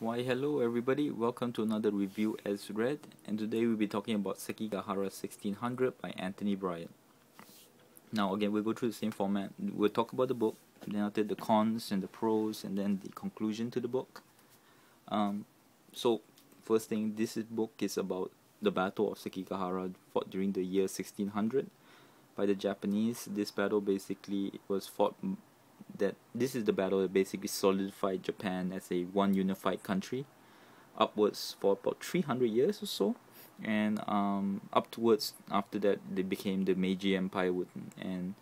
Why hello everybody, welcome to another review as read, and today we'll be talking about Sekigahara 1600 by Anthony Bryan. Now again, we'll go through the same format. We'll talk about the book, then after the cons and the pros, and then the conclusion to the book. So first thing, book is about the Battle of Sekigahara fought during the year 1600 by the Japanese. This battle basically was fought this is the battle that basically solidified Japan as a one unified country upwards for about 300 years or so, and upwards after that they became the Meiji Empire and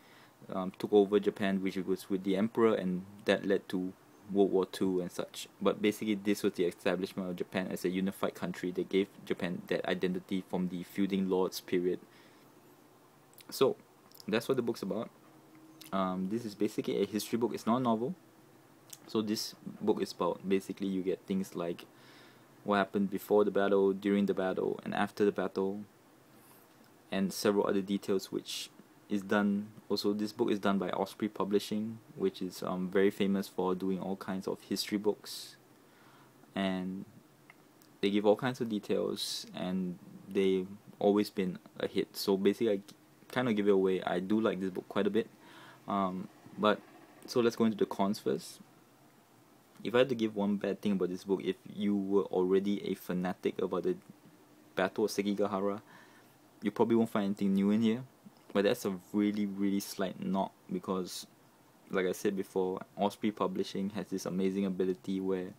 took over Japan, which was with the emperor, and that led to World War II and such. But basically this was the establishment of Japan as a unified country. They gave Japan that identity from the feuding lords period. So that's what the book's about. This is basically a history book. It's not a novel. So this book is about, basically you get things like what happened before the battle, during the battle, and after the battle, and several other details which is done. Also, this book is done by Osprey Publishing, which is very famous for doing all kinds of history books, and they give all kinds of details, and they've always been a hit. So basically I kind of give it away. I do like this book quite a bit. But so let's go into the cons first. If I had to give one bad thing about this book, if you were already a fanatic about the Battle of Sekigahara, you probably won't find anything new in here. But that's a really slight knock, because like I said before, Osprey Publishing has this amazing ability where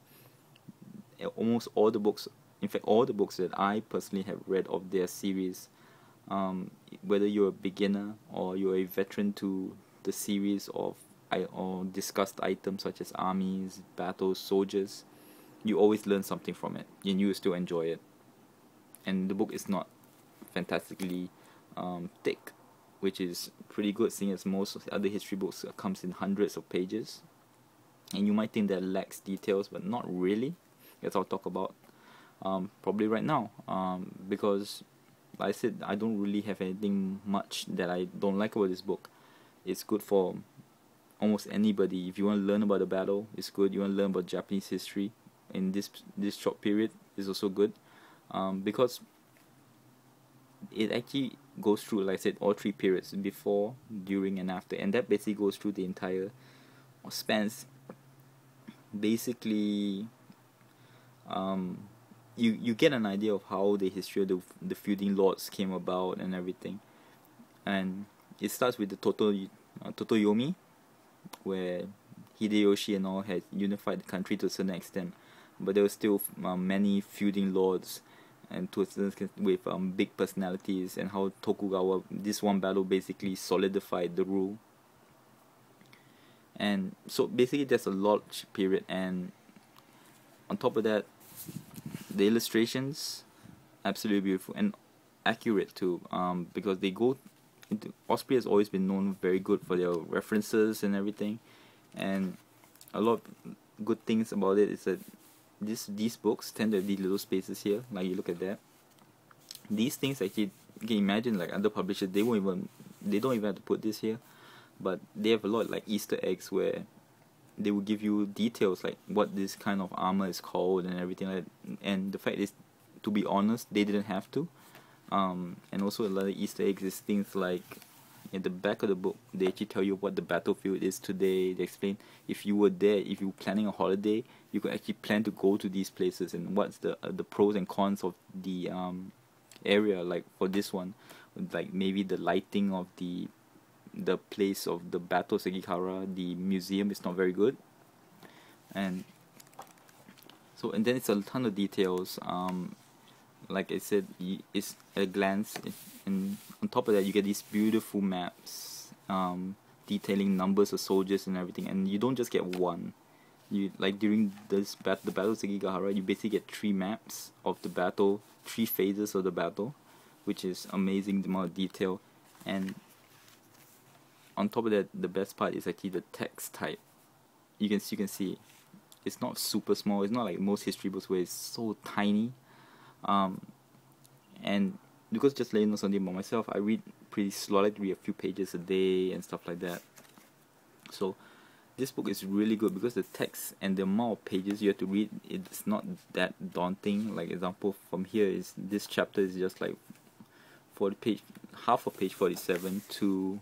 almost all the books, in fact all the books that I personally have read of their series, whether you're a beginner or you're a veteran to the series of or discussed items such as armies, battles, soldiers, you always learn something from it, and you still enjoy it. And the book is not fantastically thick, which is pretty good, seeing as most of the other history books comes in hundreds of pages, and you might think that lacks details, but not really, as I'll talk about probably right now, because like I said, I don't really have anything much that I don't like about this book. It's good for almost anybody. If you want to learn about the battle, it's good. You want to learn about Japanese history in this short period, is also good, because it actually goes through, like I said, all three periods: before, during, and after, and that basically goes through the entire spans. Basically, you get an idea of how the history of the feuding lords came about and everything. And it starts with the Totoyomi, where Hideyoshi and all had unified the country to a certain extent, but there were still many feuding lords, and to a certain extent with big personalities, and how Tokugawa, this one battle basically solidified the rule. And so basically there's a large period, and on top of that, the illustrations absolutely beautiful and accurate too, because they go into, Osprey has always been known very good for their references and everything, and a lot of good things about it is that these books tend to have these little spaces here, like you look at that. These things actually, you can imagine, like other publishers, they don't even have to put this here, but they have a lot like Easter eggs where they will give you details like what this kind of armor is called and everything like that. And the fact is, to be honest, they didn't have to. And also a lot of Easter eggs is things like, in the back of the book, they actually tell you what the battlefield is today. They explain, if you were there, if you were planning a holiday, you could actually plan to go to these places, and what's the pros and cons of the area. Like for this one, like maybe the lighting of the place of the Battle of Sekigahara, the museum is not very good, and then it's a ton of details. Like I said, it's at a glance, and on top of that you get these beautiful maps detailing numbers of soldiers and everything, and you don't just get one. You, like during the Battle of Sekigahara, you basically get 3 maps of the battle, 3 phases of the battle, which is amazing, the amount of detail. And on top of that, the best part is actually the text type. You can see it's not super small. It's not like most history books where it's so tiny. And because, just letting you know something about myself, I read pretty slow. I like to read a few pages a day and stuff like that. So this book is really good because the text and the amount of pages you have to read, it's not that daunting. Like example from here is this chapter is just like 40 page, half of page 47 to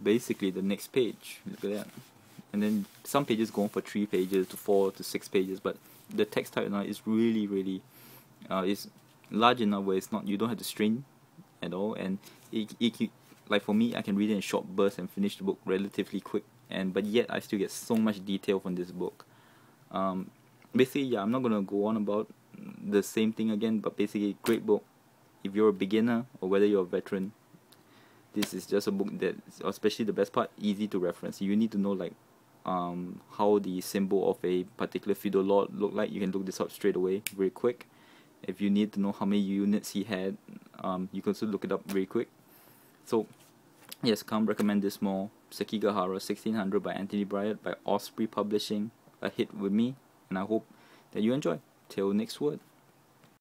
basically the next page. Look at that. And then some pages go on for 3 pages to 4 to 6 pages, but the text type now is really is large enough where it's not, you don't have to strain at all, and it like for me, I can read it in short bursts and finish the book relatively quick, and but yet I still get so much detail from this book. Basically, yeah, I'm not gonna go on about the same thing again, but basically, great book. If you're a beginner or whether you're a veteran, this is just a book that, especially the best part, easy to reference. You need to know like how the symbol of a particular feudal lord look like. You can look this up straight away, very quick. If you need to know how many units he had, you can also look it up very quick. So yes, can't recommend this more. Sekigahara 1600 by Anthony Bryant by Osprey Publishing, a hit with me, and I hope that you enjoy. Till next word.